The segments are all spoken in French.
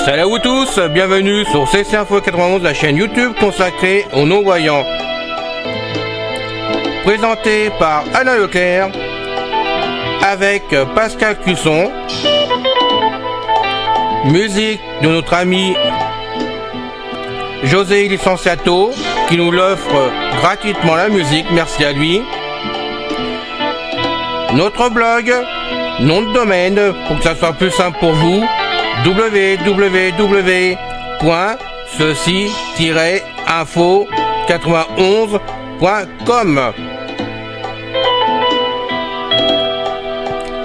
Salut à vous tous, bienvenue sur CC Info 91, la chaîne YouTube consacrée aux non-voyants. Présenté par Alain Leclerc, avec Pascal Cusson, musique de notre ami José Licenciato, qui nous l'offre gratuitement la musique, merci à lui. Notre blog, nom de domaine, pour que ça soit plus simple pour vous, www.ceci-info91.com.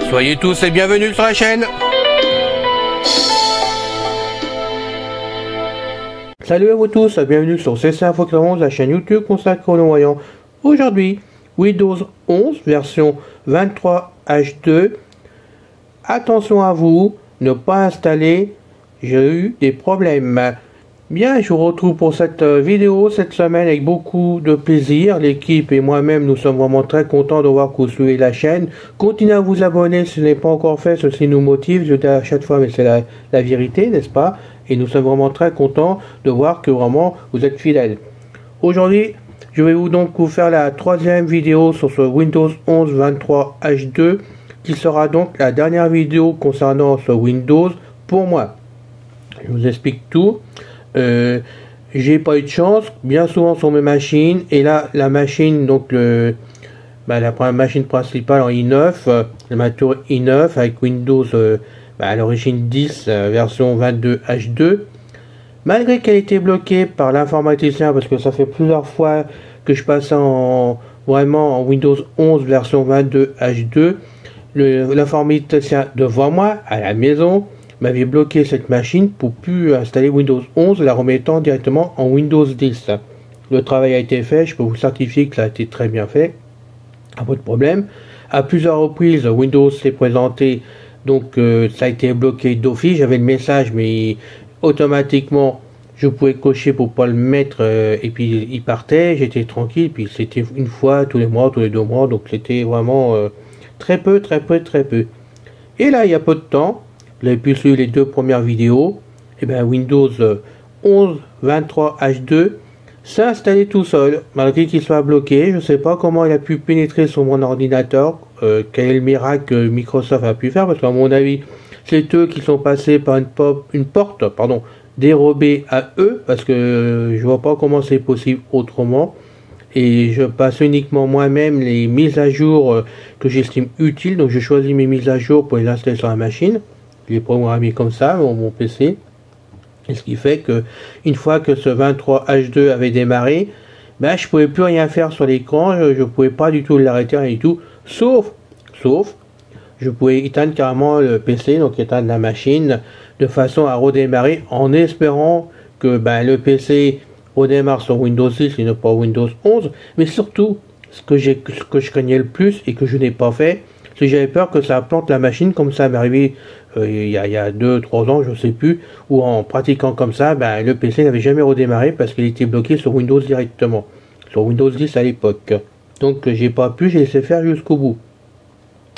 Soyez tous et bienvenus sur la chaîne. Salut à vous tous, bienvenue sur CC Info 91, la chaîne YouTube consacrée aux non-voyants. Aujourd'hui, Windows 11 version 23H2. Attention à vous, ne pas installer, j'ai eu des problèmes. Bien, je vous retrouve pour cette vidéo cette semaine avec beaucoup de plaisir. L'équipe et moi-même, nous sommes vraiment très contents de voir que vous suivez la chaîne. Continuez à vous abonner si ce n'est pas encore fait, ceci nous motive. Je le dis à chaque fois, mais c'est la vérité, n'est-ce pas? Et nous sommes vraiment très contents de voir que vraiment vous êtes fidèles. Aujourd'hui, je vais vous faire la troisième vidéo sur ce Windows 11 23H2. Qui sera donc la dernière vidéo concernant ce Windows pour moi. Je vous explique tout. J'ai pas eu de chance, bien souvent sur mes machines, et là la machine, donc la première machine principale en i9, ma tour i9 avec Windows à l'origine 10 version 22H2, malgré qu'elle était bloquée par l'informaticien, parce que ça fait plusieurs fois que je passe vraiment en Windows 11 version 22H2, l'informaticien devant moi à la maison m'avait bloqué cette machine pour plus installer Windows 11, la remettant directement en Windows 10. Le travail a été fait, je peux vous certifier que ça a été très bien fait, pas de problème. À plusieurs reprises, Windows s'est présenté, donc ça a été bloqué d'office. J'avais le message, mais automatiquement je pouvais cocher pour pas le mettre, et puis il partait, j'étais tranquille. Puis c'était une fois tous les mois, tous les 2 mois, donc c'était vraiment très peu. Et là, il y a peu de temps, vous avez pu suivre les 2 premières vidéos, et bien Windows 11 23H2 s'est installé tout seul, malgré qu'il soit bloqué. Je ne sais pas comment il a pu pénétrer sur mon ordinateur, quel est le miracle que Microsoft a pu faire, parce qu'à mon avis, c'est eux qui sont passés par une porte dérobée à eux, parce que je vois pas comment c'est possible autrement. Et je passe uniquement moi-même les mises à jour que j'estime utiles. Donc je choisis mes mises à jour pour les installer sur la machine. Je les programme comme ça, mon PC. Et ce qui fait que une fois que ce 23H2 avait démarré, je pouvais plus rien faire sur l'écran. Je pouvais pas du tout l'arrêter, rien du tout. Sauf, je pouvais éteindre carrément le PC, donc éteindre la machine, de façon à redémarrer en espérant que le PC redémarre sur Windows 10 et non pas Windows 11, mais surtout ce que je craignais le plus et que je n'ai pas fait, c'est que j'avais peur que ça plante la machine, comme ça m'est arrivé il y a 2-3 ans, je sais plus, où en pratiquant comme ça, le PC n'avait jamais redémarré parce qu'il était bloqué sur Windows directement, sur Windows 10 à l'époque. Donc j'ai pas pu, j'ai laissé faire jusqu'au bout.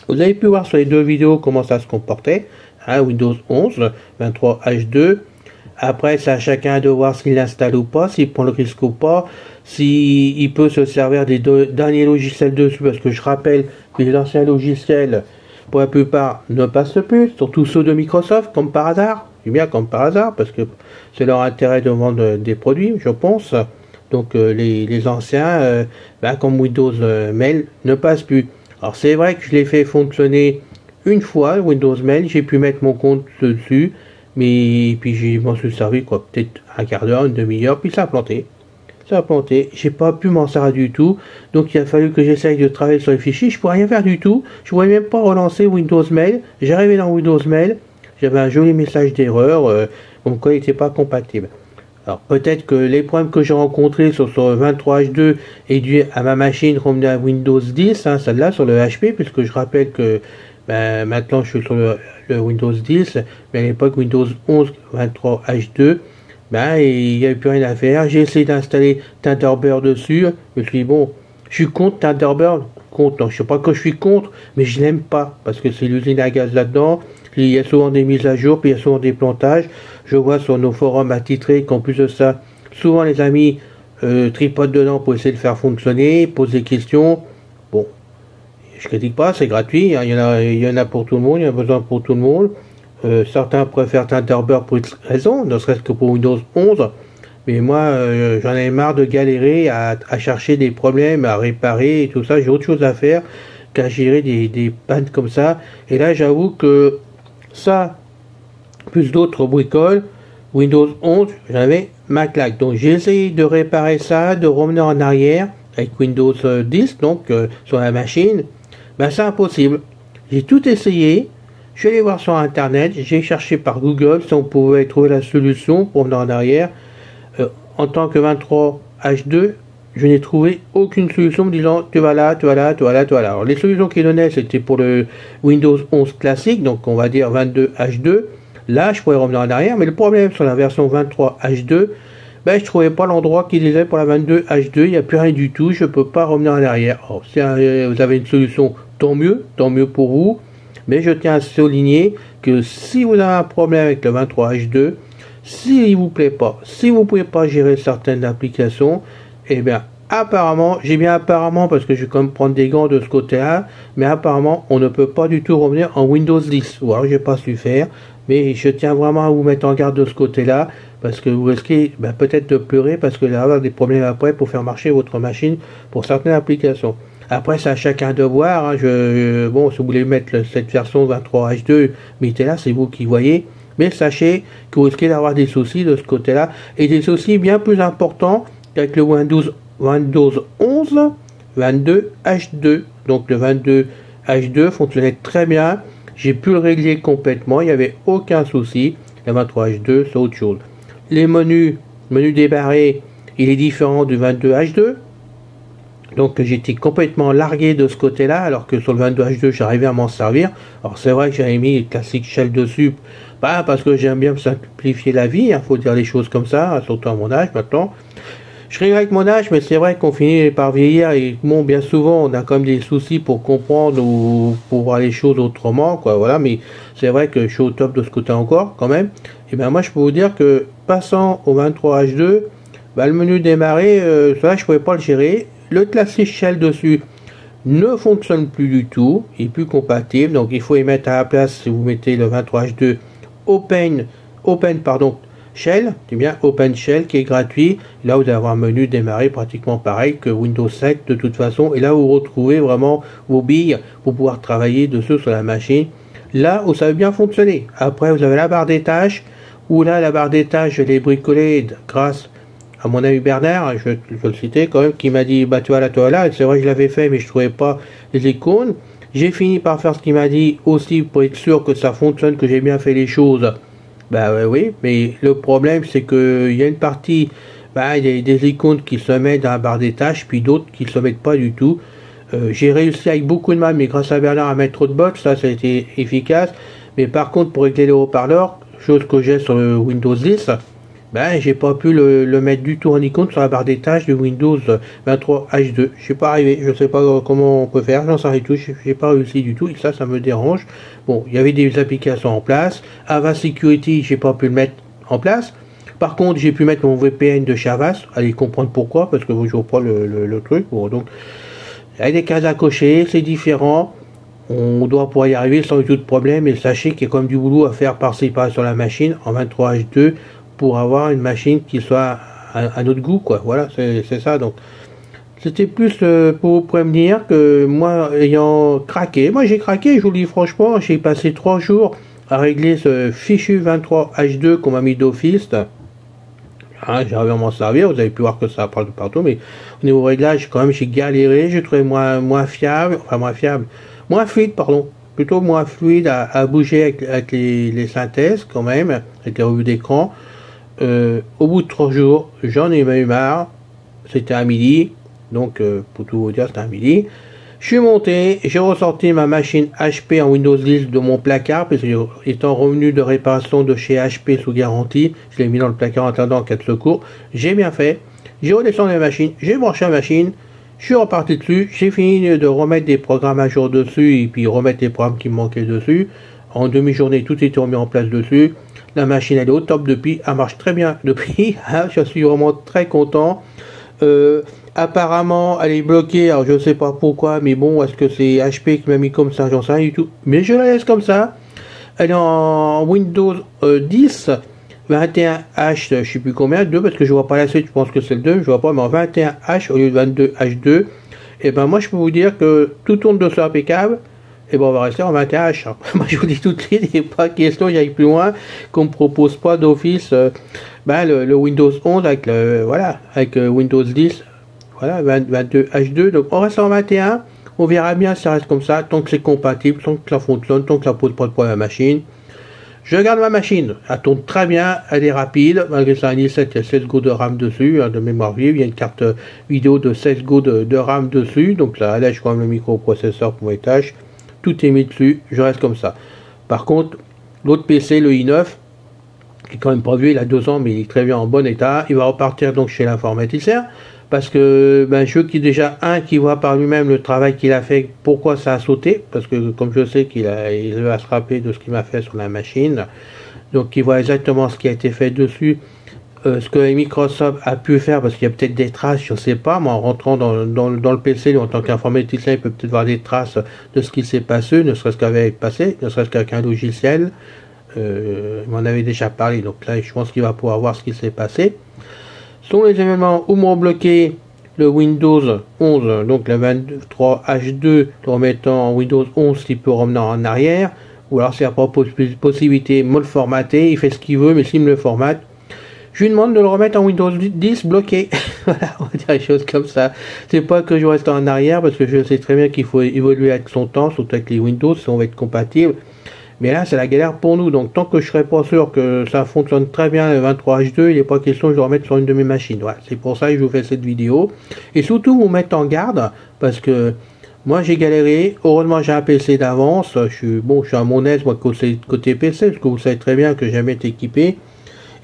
Vous avez pu voir sur les 2 vidéos comment ça se comportait, Windows 11 23H2. Après, c'est à chacun de voir s'il l'installe ou pas, s'il prend le risque ou pas, s'il peut se servir des derniers logiciels dessus, parce que je rappelle que les anciens logiciels, pour la plupart, ne passent plus, surtout ceux de Microsoft, comme par hasard. Je dis bien comme par hasard, parce que c'est leur intérêt de vendre des produits, je pense. Donc les anciens, comme Windows Mail, ne passent plus. Alors c'est vrai que je l'ai fait fonctionner une fois, Windows Mail, j'ai pu mettre mon compte dessus, mais puis je m'en suis servi peut-être un quart d'heure, une demi-heure, puis ça a planté, j'ai pas pu m'en servir du tout. Donc il a fallu que j'essaye de travailler sur les fichiers, je pourrais rien faire du tout, je pourrais même pas relancer Windows Mail. J'arrivais dans Windows Mail, j'avais un joli message d'erreur, comme quoi il n'était pas compatible. Alors peut-être que les problèmes que j'ai rencontrés sur ce 23H2 est dû à ma machine revenue à Windows 10, celle-là sur le HP, puisque je rappelle que Ben, maintenant, je suis sur le Windows 10, mais à l'époque, Windows 11 23 H2, ben, il n'y avait plus rien à faire. J'ai essayé d'installer Thunderbird dessus. Je me suis dit, bon, je suis contre Thunderbird. Contre, non, je sais pas que je suis contre, mais je l'aime pas, parce que c'est l'usine à gaz là-dedans. Il y a souvent des mises à jour, puis il y a souvent des plantages. Je vois sur nos forums attitrés qu'en plus de ça, souvent les amis tripotent dedans pour essayer de faire fonctionner, posent des questions. Bon, je critique pas, c'est gratuit, hein, il y en a pour tout le monde, il y en a besoin pour tout le monde. Certains préfèrent Thunderbird pour X raisons, ne serait-ce que pour Windows 11. Mais moi, j'en ai marre de galérer à chercher des problèmes, à réparer et tout ça. J'ai autre chose à faire qu'à gérer des pannes comme ça. Et là, j'avoue que ça, plus d'autres bricoles, Windows 11, j'avais ma claque. Donc j'ai essayé de réparer ça, de revenir en arrière avec Windows 10, donc sur la machine. Ben c'est impossible. J'ai tout essayé. Je suis allé voir sur internet, j'ai cherché par Google si on pouvait trouver la solution pour revenir en arrière. En tant que 23 H2, je n'ai trouvé aucune solution me disant tu vas là, tu vas là, tu vas là, tu vas là. Alors les solutions qu'ils donnaient c'était pour le Windows 11 classique, donc on va dire 22 H2. Là je pourrais revenir en arrière, mais le problème sur la version 23 H2, ben je trouvais pas l'endroit qui disait pour la 22 H2, il n'y a plus rien du tout, je peux pas revenir en arrière. Alors si vous avez une solution, tant mieux pour vous, mais je tiens à souligner que si vous avez un problème avec le 23 H2, s'il vous plaît pas, si vous pouvez pas gérer certaines applications, eh bien apparemment, j'ai bien apparemment parce que je vais quand même prendre des gants de ce côté-là, mais apparemment on ne peut pas du tout revenir en Windows 10. Ou alors j'ai pas su faire, mais je tiens vraiment à vous mettre en garde de ce côté-là, parce que vous risquez peut-être de pleurer parce que vous allez avoir des problèmes après pour faire marcher votre machine pour certaines applications. Après, c'est à chacun de voir. Hein. Bon, si vous voulez mettre cette version 23 H2, mettez-la, c'est vous qui voyez. Mais sachez que vous risquez d'avoir des soucis de ce côté-là. Et des soucis bien plus importants qu'avec le Windows 11 22 H2. Donc le 22 H2 fonctionnait très bien. J'ai pu le régler complètement. Il n'y avait aucun souci. Le 23 H2, c'est autre chose. Les menu débarré, il est différent du 22 H2. Donc j'étais complètement largué de ce côté-là, alors que sur le 22 H2 j'arrivais à m'en servir. Alors c'est vrai que j'avais mis le classique shell dessus, pas parce que j'aime bien me simplifier la vie, faut dire les choses comme ça, surtout à mon âge maintenant. Je regrette avec mon âge, mais c'est vrai qu'on finit par vieillir et bon, bien souvent on a quand même des soucis pour comprendre ou pour voir les choses autrement, quoi, voilà, mais c'est vrai que je suis au top de ce côté encore, quand même. Et bien moi je peux vous dire que passant au 23 H2, le menu démarrer, ça je pouvais pas le gérer. Le classique shell dessus ne fonctionne plus du tout, il est plus compatible, donc il faut y mettre à la place, si vous mettez le 23 H2 Open Shell, c'est bien Open Shell qui est gratuit. Là vous allez avoir un menu démarrer pratiquement pareil que Windows 7 de toute façon, et là vous retrouvez vraiment vos billes pour pouvoir travailler dessus sur la machine. Là où ça va bien fonctionner. Après vous avez la barre des tâches, où là la barre des tâches je l'ai bricolée grâce à mon ami Bernard, je le citais quand même, qui m'a dit tu vas là, et c'est vrai que je l'avais fait mais je trouvais pas les icônes. J'ai fini par faire ce qu'il m'a dit aussi pour être sûr que ça fonctionne, que j'ai bien fait les choses. Oui, mais le problème c'est que il y a une partie, il y a des icônes qui se mettent dans la barre des tâches, puis d'autres qui se mettent pas du tout. J'ai réussi avec beaucoup de mal, mais grâce à Bernard à mettre trop de bots, ça a été efficace. Mais par contre pour régler les haut-parleurs, chose que j'ai sur le Windows 10, j'ai pas pu le mettre du tout en icône sur la barre des tâches de Windows 23 H2. Je suis pas arrivé, je sais pas comment on peut faire, j'en sais rien du tout, j'ai pas réussi du tout, et ça me dérange. Bon, il y avait des applications en place, Avast Security, j'ai pas pu le mettre en place. Par contre, j'ai pu mettre mon VPN de chez Avast, allez comprendre pourquoi, parce que je vois pas le truc. Bon, donc, il y a des cases à cocher, c'est différent. On doit pouvoir y arriver sans du tout de problème, et sachez qu'il y a quand même du boulot à faire par-ci par sur la machine en 23 H2 pour avoir une machine qui soit à notre goût, quoi. Voilà, c'est ça. Donc, c'était plus pour vous prévenir que moi, ayant craqué, moi j'ai craqué, je vous le dis franchement, j'ai passé 3 jours à régler ce fichu 23 H2 qu'on m'a mis d'office. J'arrive à m'en servir, vous avez pu voir que ça parle de partout, mais au niveau réglage, quand même, j'ai galéré, j'ai trouvé moins fluide, plutôt moins fluide à bouger avec les synthèses, quand même, avec les revues d'écran. Au bout de 3 jours, j'en ai eu marre, c'était à midi, donc pour tout vous dire, c'était à midi. Je suis monté, j'ai ressorti ma machine HP en Windows 10 de mon placard, parce que étant revenu de réparation de chez HP sous garantie, je l'ai mis dans le placard en attendant en cas de secours. J'ai bien fait, j'ai redescendu la machine, j'ai branché la machine, je suis reparti dessus, j'ai fini de remettre des programmes à jour dessus et puis remettre les programmes qui me manquaient dessus. En demi-journée, tout était remis en place dessus. La machine elle est au top depuis, elle marche très bien depuis, je suis vraiment très content. Apparemment elle est bloquée, alors je sais pas pourquoi, mais bon, est-ce que c'est HP qui m'a mis comme ça, j'en sais rien du tout, mais je la laisse comme ça. Elle est en Windows 10 21H, je sais plus combien, 2, parce que je vois pas la suite, je pense que c'est le 2, je vois pas, mais en 21H au lieu de 22H2, et ben moi je peux vous dire que tout tourne dessus impeccable. Et ben on va rester en 21H. Moi je vous dis tout de suite, il n'est pas question, j'aille plus loin, qu'on me propose pas d'office le Windows 11 avec avec Windows 10, voilà, 22H2. Donc on reste en 21, on verra bien si ça reste comme ça, tant que c'est compatible, tant que ça fonctionne, tant que ça pose pas de problème à la machine. Je regarde ma machine, elle tourne très bien, elle est rapide, malgré ça un i7, il y a 16 Go de RAM dessus, de mémoire vive, il y a une carte vidéo de 16 Go de RAM dessus, donc ça allège quand même le microprocesseur pour mes tâches. Tout est mis dessus, je reste comme ça. Par contre, l'autre PC, le i9, qui est quand même pas vieux, il a 2 ans, mais il est très bien en bon état, il va repartir donc chez l'informaticien, parce que je qui déjà qui voit par lui-même le travail qu'il a fait, pourquoi ça a sauté, parce que comme je sais il va se rappeler de ce qu'il m'a fait sur la machine, donc il voit exactement ce qui a été fait dessus, ce que Microsoft a pu faire, parce qu'il y a peut-être des traces, je ne sais pas, mais en rentrant dans le PC, en tant qu'informaticien, il peut peut-être voir des traces de ce qui s'est passé, ne serait-ce qu'avec ne serait-ce qu'avec un logiciel, il m'en avait déjà parlé, donc là je pense qu'il va pouvoir voir ce qui s'est passé. Sont les événements où m'ont bloqué le Windows 11, donc le 23H2, le remettant en Windows 11 s'il peut revenir en arrière, ou alors c'est la propre possibilité, me le formater, il fait ce qu'il veut, mais s'il me le formate, je lui demande de le remettre en Windows 10 bloqué. Voilà, on va dire des choses comme ça. C'est pas que je reste en arrière, parce que je sais très bien qu'il faut évoluer avec son temps, surtout avec les Windows, si on va être compatible. Mais là, c'est la galère pour nous. Donc, tant que je serai pas sûr que ça fonctionne très bien le 23H2, il n'est pas question de le remettre sur une de mes machines. Voilà, c'est pour ça que je vous fais cette vidéo. Et surtout, vous mettre en garde, parce que moi, j'ai galéré. Heureusement, j'ai un PC d'avance. Je suis à mon aise, moi, côté PC, parce que vous savez très bien que j'ai jamais été équipé.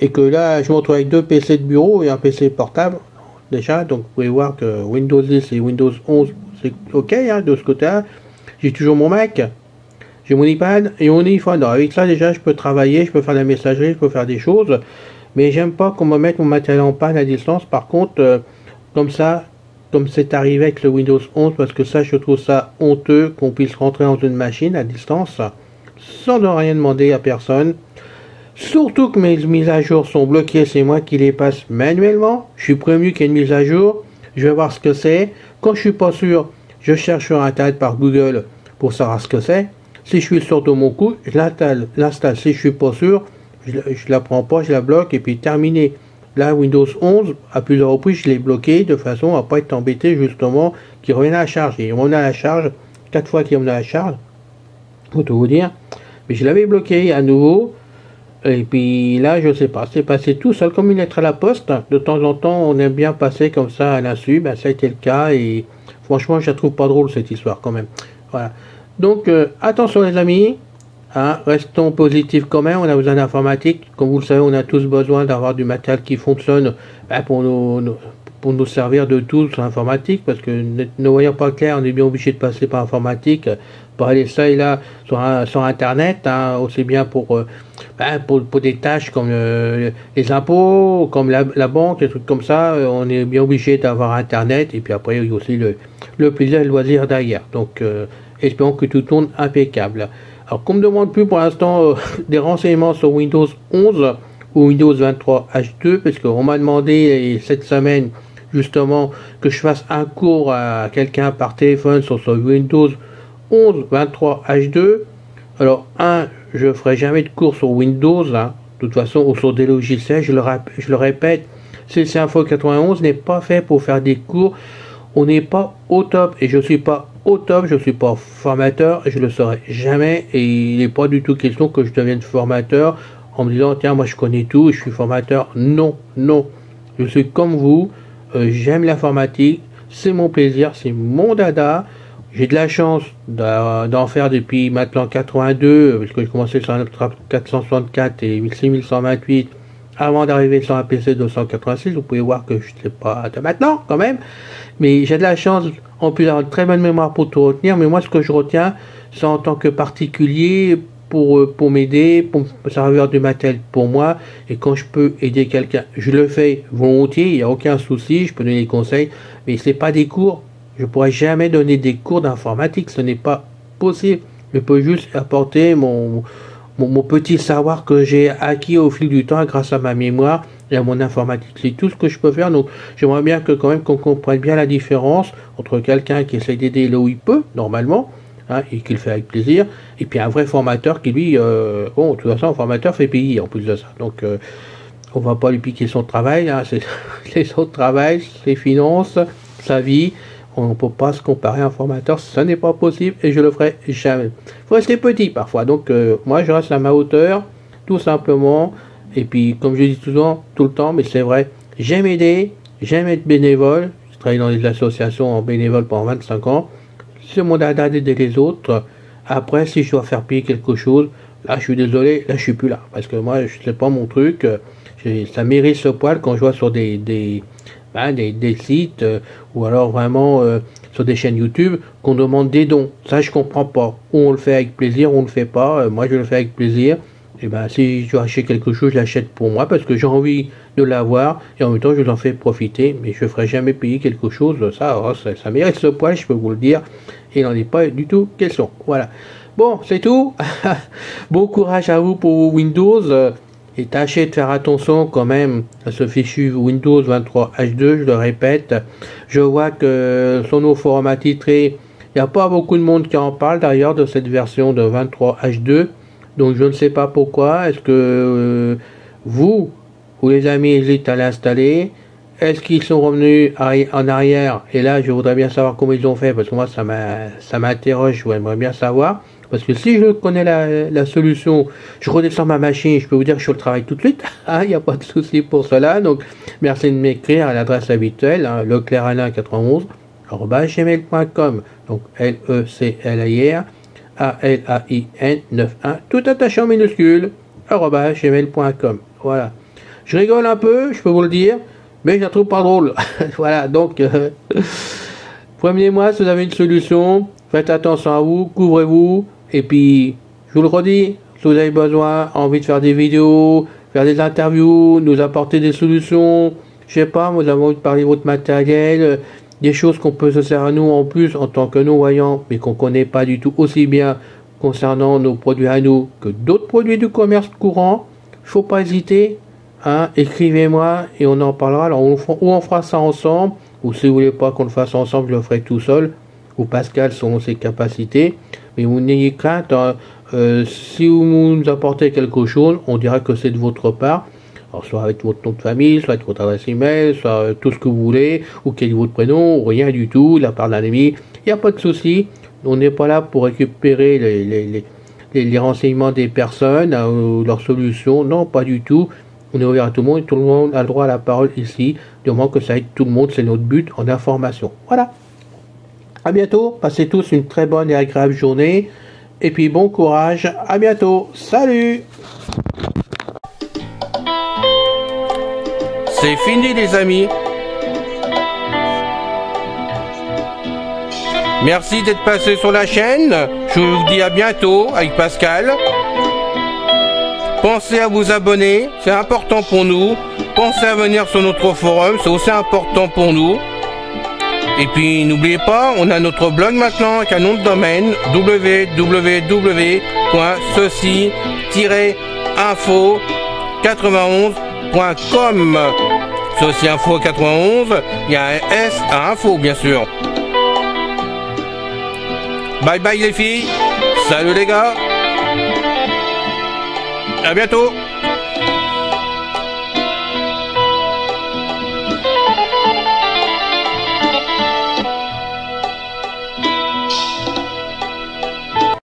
Et que là, je me retrouve avec 2 PC de bureau et un PC portable, déjà. Donc, vous pouvez voir que Windows 10 et Windows 11, c'est OK, de ce côté-là. J'ai toujours mon Mac. J'ai mon iPad et mon iPhone. Alors avec ça déjà je peux travailler, je peux faire de la messagerie, je peux faire des choses. Mais j'aime pas qu'on me mette mon matériel en panne à distance. Par contre, comme ça, comme c'est arrivé avec le Windows 11, parce que ça je trouve ça honteux qu'on puisse rentrer dans une machine à distance sans ne rien demander à personne. Surtout que mes mises à jour sont bloquées, c'est moi qui les passe manuellement. Je suis prévenu qu'il y a une mise à jour, je vais voir ce que c'est. Quand je suis pas sûr, je cherche sur internet par Google pour savoir ce que c'est. Si je suis sûr de mon coup, je l'installe. Si je suis pas sûr, je la prends pas, je la bloque et puis terminé. Là, Windows 11, à plusieurs reprises, je l'ai bloqué de façon à pas être embêté justement qu'il revienne à la charge. Et il revenait à la charge, 4 fois qu'il revenait à la charge, faut tout vous dire. Mais je l'avais bloqué à nouveau. Et puis là, je sais pas, c'est passé tout seul comme une lettre à la poste. De temps en temps, on aime bien passer comme ça à l'insu. Ça a été le cas et franchement, je la trouve pas drôle cette histoire quand même. Voilà. Donc, attention les amis, restons positifs quand même, on a besoin d'informatique. Comme vous le savez, on a tous besoin d'avoir du matériel qui fonctionne pour nous servir de tools sur l'informatique, parce que ne voyant pas clair, on est bien obligé de passer par l'informatique, pour aller ça et là sur Internet, aussi bien pour des tâches comme les impôts, comme la banque, des trucs comme ça, on est bien obligé d'avoir Internet, et puis après, il y a aussi le plaisir et le loisir derrière. Donc, espérons que tout tourne impeccable. Alors, qu'on me demande plus pour l'instant des renseignements sur Windows 11 ou Windows 23H2, parce qu'on m'a demandé cette semaine justement que je fasse un cours à quelqu'un par téléphone sur Windows 11 23H2. Alors, je ferai jamais de cours sur Windows, de toute façon, ou sur des logiciels, je le répète, CC Info 91 n'est pas fait pour faire des cours. On n'est pas au top, et je suis pas au top, je suis pas formateur, et je le serai jamais, et il n'est pas du tout question que je devienne formateur en me disant tiens moi je connais tout, je suis formateur. Non, je suis comme vous, j'aime l'informatique, c'est mon plaisir, c'est mon dada. j'ai de la chance d'en faire depuis maintenant 82, parce que j'ai commencé sur un 464 et 6128 avant d'arriver sur un PC 286. Vous pouvez voir que je ne sais pas de maintenant quand même, mais j'ai de la chance en plus d'avoir une très bonne mémoire pour tout retenir. Mais moi, ce que je retiens, c'est en tant que particulier pour m'aider, pour me servir du matériel pour moi, et quand je peux aider quelqu'un, je le fais volontiers, il n'y a aucun souci, je peux donner des conseils, mais c'est pas des cours. Je pourrais jamais donner des cours d'informatique, ce n'est pas possible. Je peux juste apporter mon petit savoir que j'ai acquis au fil du temps grâce à ma mémoire et à mon informatique. C'est tout ce que je peux faire. Donc j'aimerais bien que quand même qu'on comprenne bien la différence entre quelqu'un qui essaie d'aider là où il peut, normalement, hein, et qui le fait avec plaisir, et puis un vrai formateur qui lui, bon, de toute façon, un formateur fait payer en plus de ça. Donc on va pas lui piquer son travail, hein, c'est son travail, ses finances, sa vie. On ne peut pas se comparer à un formateur, ce n'est pas possible et je le ferai jamais. Il faut rester petit parfois, donc moi je reste à ma hauteur, tout simplement. Et puis comme je dis souvent, tout le temps, mais c'est vrai, j'aime aider, j'aime être bénévole. Je travaille dans des associations en bénévole pendant 25 ans. C'est mon dada d'aider les autres. Après, si je dois faire payer quelque chose, là je suis désolé, là je suis plus là. Parce que moi, je sais pas mon truc, ça mérite ce poil quand je vois sur des sites ou alors vraiment sur des chaînes YouTube qu'on demande des dons. Ça je comprends pas. Ou on le fait avec plaisir, ou on le fait pas. Moi je le fais avec plaisir. Et ben si je dois acheter quelque chose, je l'achète pour moi parce que j'ai envie de l'avoir et en même temps je vous en fais profiter. Mais je ne ferai jamais payer quelque chose. Ça mérite ce poil, je peux vous le dire. Et il n'en est pas du tout question. Voilà. Bon, c'est tout. Bon courage à vous pour Windows. Et tâchez de faire attention quand même à ce fichu Windows 23H2, je le répète. Je vois que sur nos forums attitrés, il n'y a pas beaucoup de monde qui en parle d'ailleurs de cette version de 23H2. Donc je ne sais pas pourquoi. Est-ce que vous les amis, hésitent à l'installer? Est-ce qu'ils sont revenus en arrière? Et là, je voudrais bien savoir comment ils ont fait, parce que moi, ça m'interroge, j'aimerais bien savoir. Parce que si je connais la solution, je redescends ma machine, je peux vous dire que je fais le travail tout de suite. Il n'y a pas de souci pour cela. Donc, merci de m'écrire à l'adresse habituelle, hein, leclerc91@gmail.com. Donc, LECLIR ALAIN 91, tout attaché en minuscule, @gmail.com. Voilà. Je rigole un peu, je peux vous le dire, mais je la trouve pas drôle. Voilà, donc, prévenez-moi si vous avez une solution, faites attention à vous, couvrez-vous. Et puis, je vous le redis, si vous avez besoin, envie de faire des vidéos, faire des interviews, nous apporter des solutions, je sais pas, vous avez envie de parler de votre matériel, des choses qu'on peut se servir à nous en plus en tant que non-voyants, mais qu'on connaît pas du tout aussi bien concernant nos produits à nous que d'autres produits du commerce courant, faut pas hésiter, hein, écrivez-moi et on en parlera. Alors, ou on fera ça ensemble, ou si vous voulez pas qu'on le fasse ensemble, je le ferai tout seul, ou Pascal selon ses capacités. Mais vous n'ayez crainte, hein, si vous nous apportez quelque chose, on dira que c'est de votre part. Alors, soit avec votre nom de famille, soit avec votre adresse email, soit tout ce que vous voulez, ou quel est votre prénom, ou rien du tout, de la part d'un ami. Il n'y a pas de souci. On n'est pas là pour récupérer les renseignements des personnes, ou leurs solutions. Non, pas du tout. On est ouvert à tout le monde et tout le monde a le droit à la parole ici. Du moment que ça aide tout le monde, c'est notre but en information. Voilà. À bientôt, passez tous une très bonne et agréable journée. Et puis bon courage, à bientôt. Salut! C'est fini les amis. Merci d'être passé sur la chaîne. Je vous dis à bientôt avec Pascal. Pensez à vous abonner, c'est important pour nous. Pensez à venir sur notre forum, c'est aussi important pour nous. Et puis n'oubliez pas, on a notre blog maintenant avec un nom de domaine www.ceci-info91.com. Ceci Info 91, il y a un S à info bien sûr. Bye bye les filles, salut les gars, à bientôt.